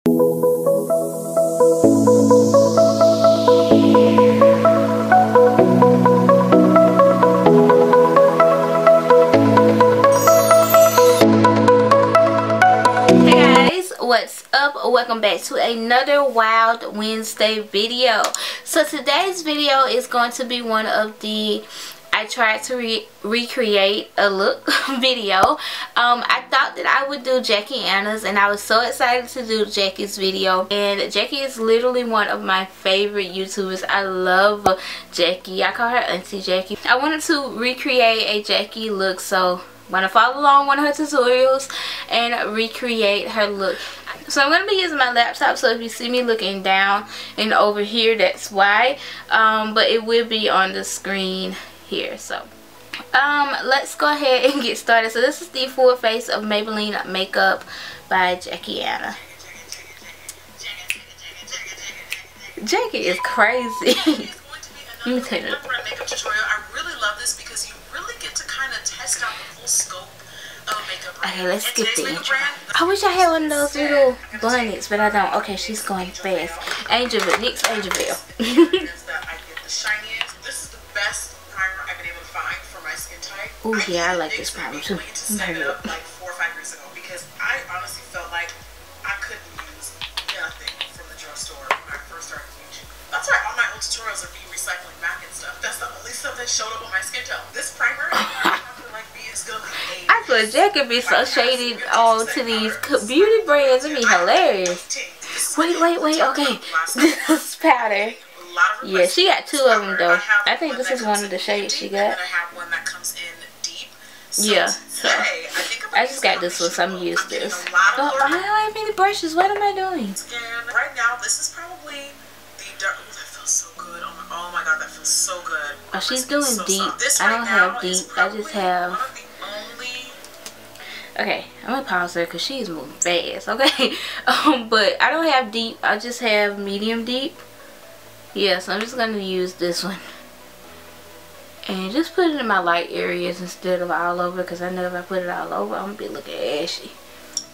What's up? Welcome back to another Wild Wednesday video. So today's video is going to be one of the I tried to recreate a look video. I thought that I would do Jackie Anna's, and I was so excited to do Jackie's video. And Jackie is literally one of my favorite YouTubers. I love Jackie. I call her Auntie Jackie. I wanted to recreate a Jackie look, so I'm gonna follow along one of her tutorials and recreate her look. So I'm gonna be using my laptop, so if you see me looking down and over here, that's why. But it will be on the screen here. So let's go ahead and get started. So this is the full face of Maybelline makeup by Jackie Anna. Jackie is crazy. Let me tell you. Makeup tutorial. I really love this because you really get to kind of test out the full scope of a makeup brand. Okay, let's skip the intro. I wish I had one of those little bonnets, but I don't. Okay, she's going fast. Angelville, NYX Angelville. I get the shiniest. This is the best primer I've been able to find for my skin type. Oh yeah, I like this primer too. I set it up like 4 or 5 years ago because I honestly felt like I couldn't use nothing from the drugstore when I first started YouTube. That's why all my old tutorials are me recycling back and stuff. That's the only stuff that showed up on my skin tone. This primer, I thought Jackie be so shaded all to these beauty brands. It'd be hilarious. Wait, okay. This is powder. Yeah, she got 2 of them though. I think this is one of the shades she got. Yeah, so I just got this one, so I'm gonna use this. Oh, I don't have any brushes. What am I doing? Right now, this is probably the dark. Oh, that feels so good. Oh my god, that feels so good. Oh, she's doing deep. I don't have deep. I just have. Okay, I'm gonna pause her because she's moving fast. Okay, but I don't have deep. I just have medium deep. Yeah, so I'm just gonna use this one and just put it in my light areas instead of all over, because I know if I put it all over, I'm gonna be looking ashy.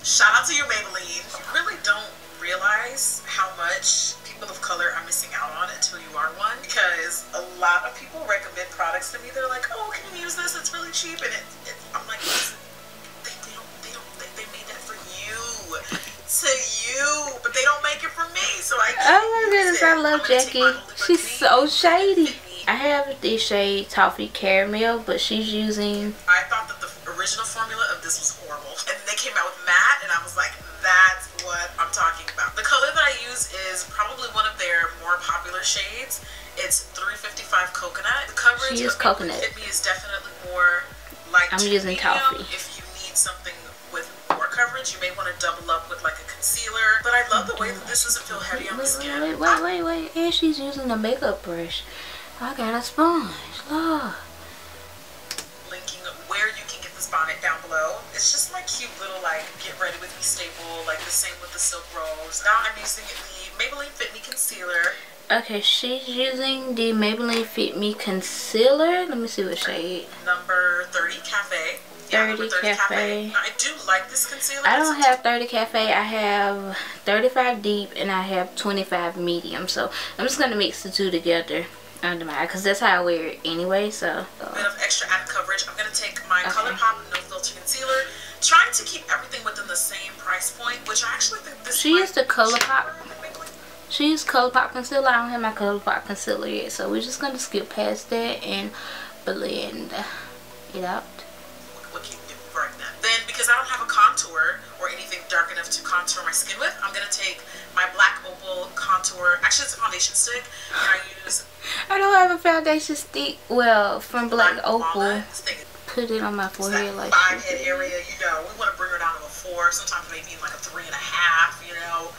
Shout out to you, Maybelline. You really don't realize how much people of color are missing out on until you are one, because a lot of people recommend products to me. They're like, oh, can you use this? It's really cheap, and I'm like, they made that for you, but they don't make it for me. So oh my goodness, I love Jackie. She's so shady. I have the shade Toffee Caramel, but she's using. I thought that the original formula of this was horrible, and then they came out with matte, and I was like, that's what I'm talking about. The color that I use is probably one of their more popular shades. It's 355 Coconut. The coverage she is coconut. Fit Me is definitely more like I'm using Toffee. If you need something with more coverage, you may want to double up with like a concealer. But I love the way that this doesn't feel heavy on the skin. Wait. And she's using a makeup brush. I got a sponge. Look. Linking where you can get this bonnet down below. It's just my cute little like get ready with me staple. Like the same with the Silk Rose. Now I'm using the Maybelline Fit Me Concealer. Okay, she's using the Maybelline Fit Me Concealer. Let me see what shade. Number 30 Cafe. 30 Cafe. Now, I do like this concealer. I don't have 30 Cafe. I have 35 Deep and I have 25 Medium. So I'm just going to mix the two together under my eye, because that's how I wear it anyway. So a bit of extra added coverage. I'm going to take my ColourPop No Filter Concealer, trying to keep everything within the same price point, which I actually think this she used the ColourPop. She used ColourPop concealer. I don't have my ColourPop concealer yet, so we're just going to skip past that and blend it out. Then, because I don't have a contour or anything dark enough to contour my skin with, I'm going to take my Black Opal contour. Actually, it's a foundation stick. And I don't have a foundation stick. Well, from Black Opal. Put it on my forehead like 5 head area, you know. We want to bring her down to a 4. Sometimes maybe like a 3.5, you know.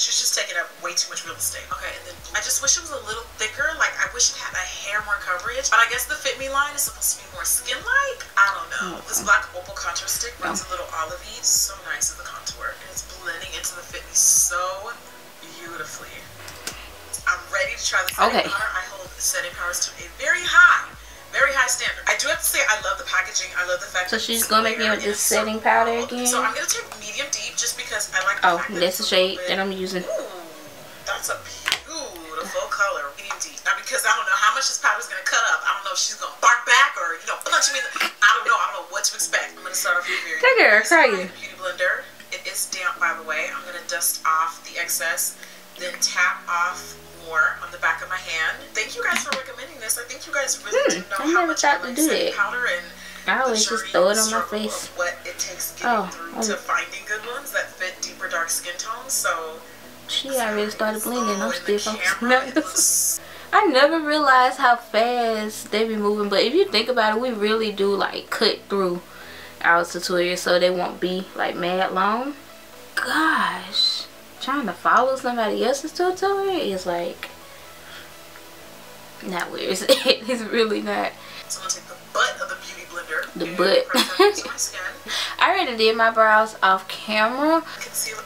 She's just taking up way too much real estate. Okay, and then I just wish it was a little thicker. Like, I wish it had a hair more coverage. But I guess the Fit Me line is supposed to be more skin-like. I don't know. This Black Opal contour stick runs a little olivey. So nice as the contour. And it's blending into the Fit Me so beautifully. I'm ready to try the setting powder. I hold the setting powders to a very high standard. I do have to say, I love the packaging. I love the fact that she's gonna make me with this setting powder again. So I'm gonna take medium deep just because because I like the fact that that's the shade that I'm using. Ooh, that's a beautiful color. Medium deep. Now, because I don't know how much this powder is going to cut up. I don't know if she's going to bark back or, you know, punch me. I don't know what to expect. I'm going to start off with very beauty blender. It is damp, by the way. I'm going to dust off the excess, then tap off more on the back of my hand. Thank you guys for recommending this. I think you guys really do know how much I like setting powder, and I always just throw it on my face. What it takes getting through to finding good ones that fit deeper dark skin tones. So she already started blending. I'm still focusing. I never realized how fast they be moving, but if you think about it, we really do like cut through our tutorials so they won't be like mad long. Gosh, trying to follow somebody else's tutorial is like not where it's at. It's really not. So I'm gonna take the butt of the beauty blender. The butt. I already did my brows off camera. Concealer.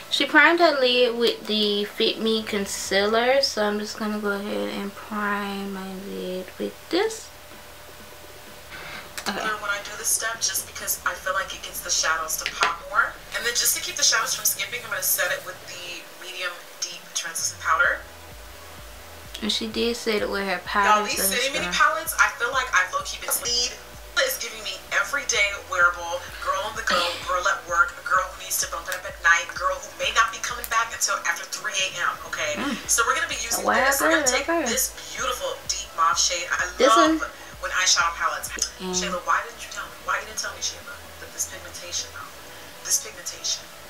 She primed her lid with the Fit Me concealer, so I'm just gonna go ahead and prime my lid with this. Okay. When I do this step, just because I feel like it gets the shadows to pop more, and then just to keep the shadows from skipping, I'm gonna set it with the medium deep translucent powder. And she did set it with her powder. Y'all, these City Mini palettes, I feel like I low-key been lead. Is giving me everyday wearable, girl on the go, girl at work, a girl who needs to bump it up at night, girl who may not be coming back until after 3 a.m. Okay, so we're gonna be using this. We're gonna take this beautiful deep mauve shade. I love when eyeshadow palettes. Shayla, why didn't you tell me? Why you didn't tell me, Shayla, that this pigmentation,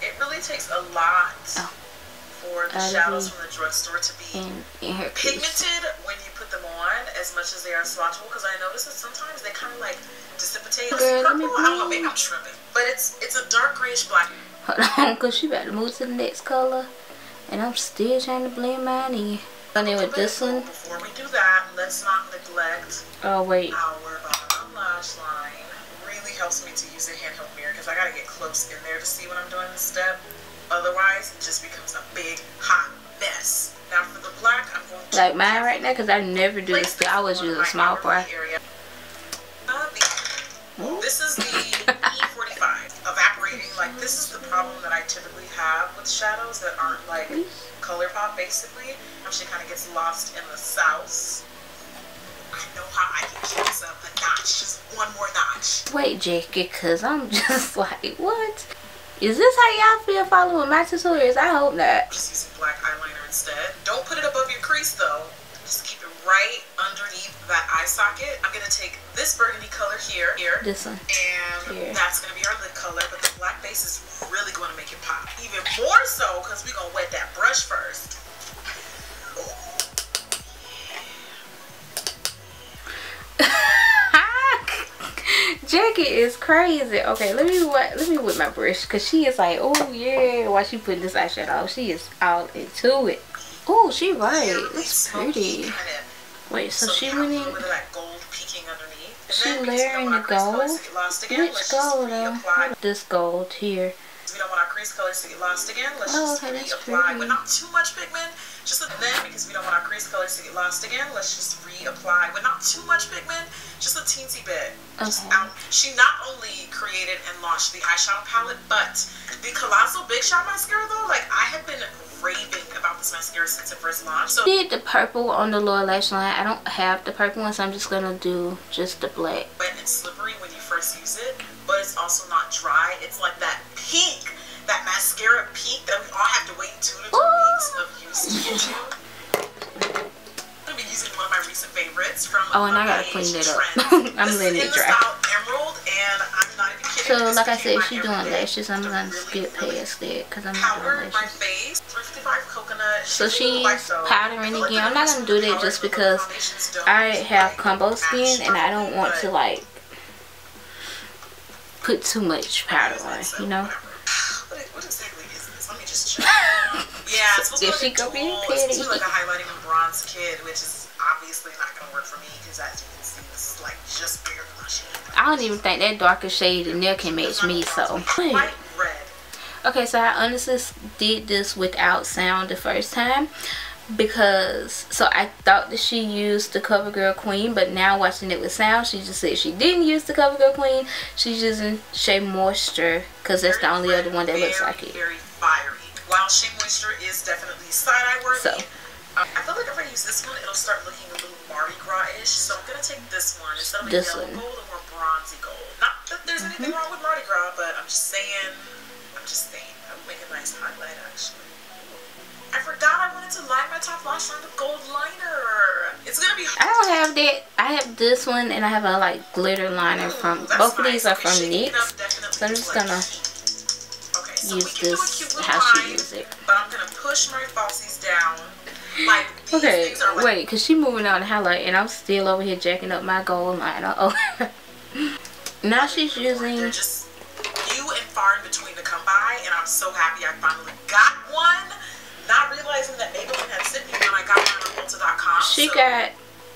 it really takes a lot for the shadows from the drugstore to be pigmented when you put them on as much as they are swatchable, because I notice that sometimes they kind of like dissipate. Purple, I don't know, maybe I'm tripping, but it's a dark grayish black. Hold on, because she about to move to the next color, and I'm still trying to blend mine in. And then with this one. Before we do that, let's not neglect our bottom lash line. Really helps me to use a handheld mirror, because I gotta get close in there to see what I'm doing this step. Otherwise, it just becomes a big, hot mess. Now for the black, I'm going to... Like mine right now, because I never do this. I always use a small brush. This is the E45. Evaporating. Like, this is the problem that I typically have with shadows that aren't, like, color pop, basically. She kind of gets lost in the sauce. I know how I can keep this up a notch. Just one more notch. Wait, Jackie, because I'm just like, what? Is this how y'all feel following my tutorials? I hope not. Just use some black eyeliner instead. Don't put it above your crease though. Just keep it right underneath that eye socket. I'm going to take this burgundy color here. This one. And that's going to be our lid color. But the black base is really going to make it pop. Even more so because we're going to wet that brush first. Jackie is crazy. Okay, let me whip my brush, because she is like, oh yeah, while she putting this eyeshadow, she is all into it. Oh, she right. It's pretty. Wait, so she went in. She layering the gold. Which gold though? This gold here. We don't want our crease colors to get lost again. Let's just reapply with not too much pigment. Just then, because we don't want our crease colors to get lost again, let's just reapply with not too much pigment, just a teensy bit. She not only created and launched the eyeshadow palette, but the Colossal Big Shot mascara though, like I have been raving about this mascara since it first launched. So I did the purple on the lower lash line. I don't have the purple one, so I'm just gonna do just the black. Wet and slippery when you first use it, but it's also not dry. It's like that pink, that mascara peak that we all have to wait 2 to 3 weeks of use to get to. I'm gonna be using one of my recent favorites from and I gotta clean it up. I'm letting it dry. Emerald, and I'm not even kidding. So like I said, if she's doing lashes, I'm gonna skip past that because I'm not doing lashes. My face, 355 coconut. So she's powdering again. I'm not gonna do that just because I have combo skin and I don't want to like put too much powder on, you know. What exactly is this? Let me just check. Yeah, it's supposed to be like a highlighting and bronze kid, which is obviously not going to work for me because as you can see, this is like just bigger than my shade. I don't even think that darker shade in there can match me, so. Light red. Okay, so I honestly did this without sound the first time. because so I thought that she used the CoverGirl Queen, but now watching it with sound, she just said she didn't use the CoverGirl Queen. She's using Shea Moisture because that's the only other one that looks like it. Very fiery. While Shea Moisture is definitely side-eye worthy, So I feel like if I use this one, it'll start looking a little Mardi Gras-ish. So I'm gonna take this one instead of a yellow gold, a more bronzy gold. Not that there's anything wrong with Mardi Gras, but I'm just saying. I would make a nice highlight actually. I forgot I wanted to line my top lash line with gold liner. It's gonna be. I don't have that. I have this one, and I have a like glitter liner from. Both of these are from NYX. So I'm just gonna use this how she uses it. But I'm gonna push my falsies down. Like these things are like, wait, cause she moving on the highlight, and I'm still over here jacking up my gold liner. Oh, now she's using. They're just few and far in between to come by, and I'm so happy I finally got one. Not realizing that Maybelline had sent me when I got one on Ulta.com. She got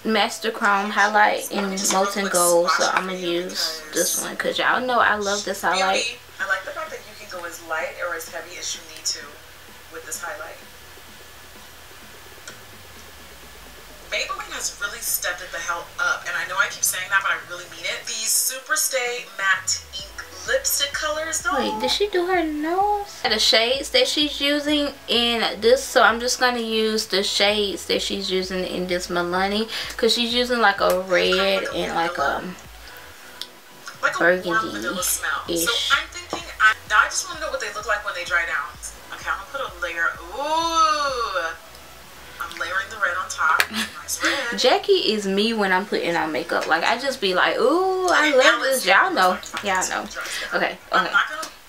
Master Chrome highlight in molten gold, so I'm gonna use this one because y'all know I love this highlight. I like the fact that you can go as light or as heavy as you need to with this highlight. Maybelline has really stepped it the hell up, and I know I keep saying that, but I really mean it. These Superstay Matte Ink lipstick colors though. Wait, did she do her nose? The shades that she's using in this, so I'm just gonna use the shades that she's using in this Milani, because she's using like a red and like a burgundy-ish. So I'm thinking, now I just want to know what they look like when they dry down. Okay, I'm gonna put a layer. Ooh, I'm layering the red on top. Nice red. Jackie is me when I'm putting on makeup. Like I just be like, ooh, I love this. Y'all know. Y'all know. Okay, okay.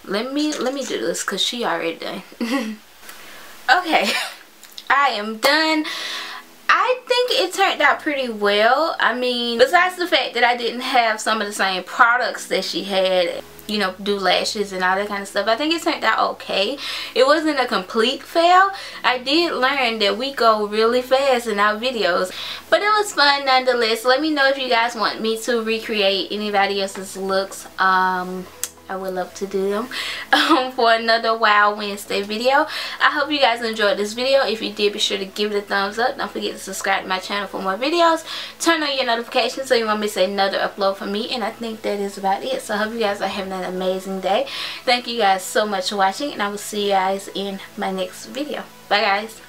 Let me do this because she already done. Okay, I am done. I think it turned out pretty well. I mean, besides the fact that I didn't have some of the same products that she had, you know, do lashes and all that kind of stuff, I think it turned out okay. It wasn't a complete fail. I did learn that we go really fast in our videos, but it was fun nonetheless. Let me know if you guys want me to recreate anybody else's looks. I would love to do them for another Wow Wednesday video. I hope you guys enjoyed this video. If you did, be sure to give it a thumbs up. Don't forget to subscribe to my channel for more videos. Turn on your notifications so you won't miss another upload from me. And I think that is about it. So I hope you guys are having an amazing day. Thank you guys so much for watching, and I will see you guys in my next video. Bye guys.